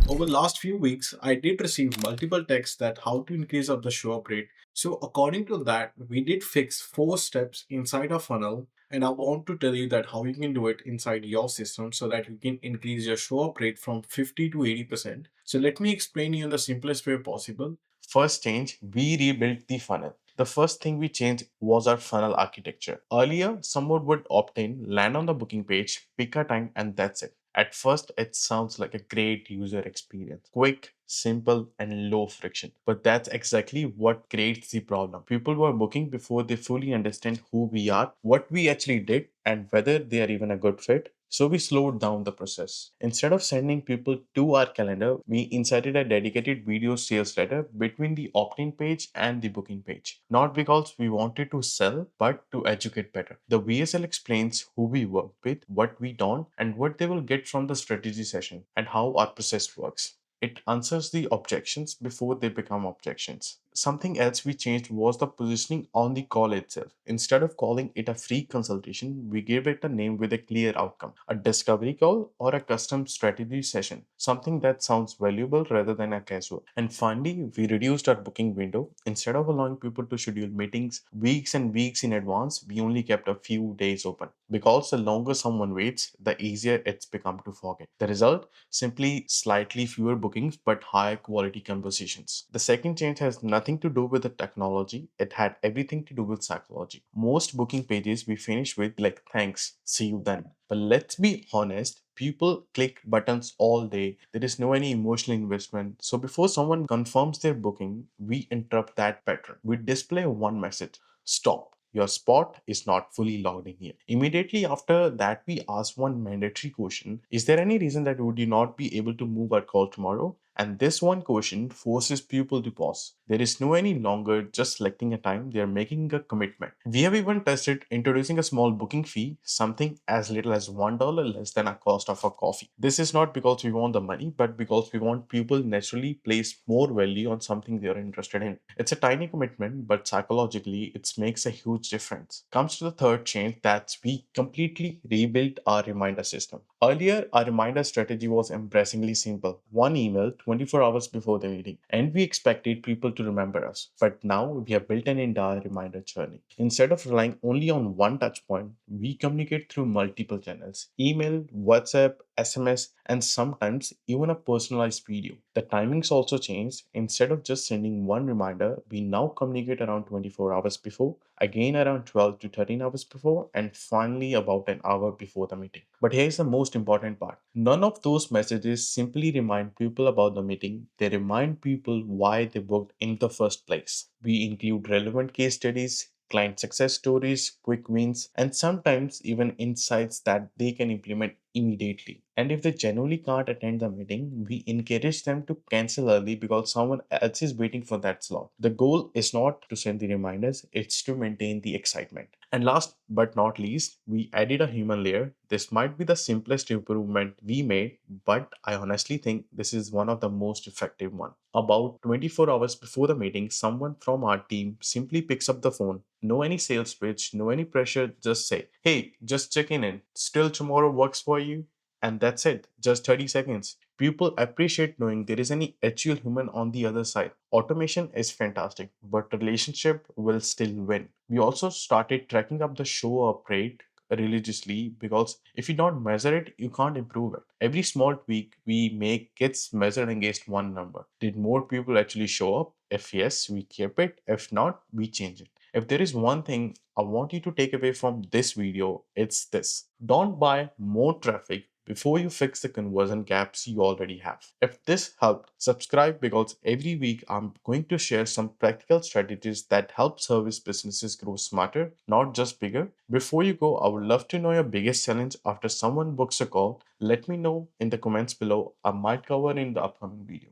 Over the last few weeks, I did receive multiple texts that how to increase up the show up rate. So according to that, we did fix 4 steps inside a funnel, and I want to tell you that how you can do it inside your system so that you can increase your show up rate from 50 to 80%. So let me explain you in the simplest way possible. First change, we rebuilt the funnel. The first thing we changed was our funnel architecture. Earlier, someone would opt in, land on the booking page, pick a time, and that's it. At first, it sounds like a great user experience. Quick, simple, and low friction. But that's exactly what creates the problem. People were booking before they fully understand who we are, what we actually did, and whether they are even a good fit. So we slowed down the process. Instead of sending people to our calendar, we inserted a dedicated video sales letter between the opt-in page and the booking page. Not because we wanted to sell, but to educate better. The VSL explains who we work with, what we don't, and what they will get from the strategy session, and how our process works. It answers the objections before they become objections. Something else we changed was the positioning on the call itself. Instead of calling it a free consultation, we gave it a name with a clear outcome, a discovery call or a custom strategy session, something that sounds valuable rather than a casual. And finally, we reduced our booking window. Instead of allowing people to schedule meetings weeks and weeks in advance, we only kept a few days open. Because the longer someone waits, the easier it's become to forget. The result, simply slightly fewer bookings but higher quality conversations. The second change has nothing to do with the technology, it had everything to do with psychology. Most booking pages we finish with like thanks, see you then. But let's be honest, people click buttons all day. There is no any emotional investment. So before someone confirms their booking, we interrupt that pattern. We display one message. Stop. Your spot is not fully logged in here. Immediately after that, we ask one mandatory question. Is there any reason that would you not be able to move our call tomorrow? And this one question forces people to pause. There is no any longer just selecting a time, they are making a commitment. We have even tested introducing a small booking fee, something as little as $1 less than a cost of a coffee. This is not because we want the money, but because we want people naturally place more value on something they are interested in. It's a tiny commitment, but psychologically it makes a huge difference. Comes to the third change, that's we completely rebuilt our reminder system. Earlier, our reminder strategy was embarrassingly simple. One email 24 hours before the meeting, and we expected people to remember us. But now we have built an entire reminder journey. Instead of relying only on one touch point, we communicate through multiple channels: email, WhatsApp, SMS, and sometimes even a personalized video. The timings also changed. Instead of just sending one reminder, we now communicate around 24 hours before, again around 12 to 13 hours before, and finally about an hour before the meeting. But here's the most important part. None of those messages simply remind people about the meeting, they remind people why they booked in the first place. We include relevant case studies, client success stories, quick wins, and sometimes even insights that they can implement immediately. And if they genuinely can't attend the meeting, we encourage them to cancel early because someone else is waiting for that slot. The goal is not to send the reminders, it's to maintain the excitement. And last but not least, we added a human layer. This might be the simplest improvement we made, but I honestly think this is one of the most effective one. About 24 hours before the meeting, someone from our team simply picks up the phone. No any sales pitch, no any pressure, just say, "Hey, just checking in. Still tomorrow works for you?" And that's it. Just 30 seconds. People appreciate knowing there is any actual human on the other side. Automation is fantastic, but relationship will still win. We also started tracking up the show up rate religiously because if you don't measure it, you can't improve it. Every small tweak we make gets measured against one number. Did more people actually show up? If yes, we keep it. If not, we change it. If there is one thing I want you to take away from this video, it's this. Don't buy more traffic before you fix the conversion gaps you already have. If this helped, subscribe because every week I'm going to share some practical strategies that help service businesses grow smarter, not just bigger. Before you go, I would love to know your biggest challenge after someone books a call. Let me know in the comments below. I might cover in the upcoming video.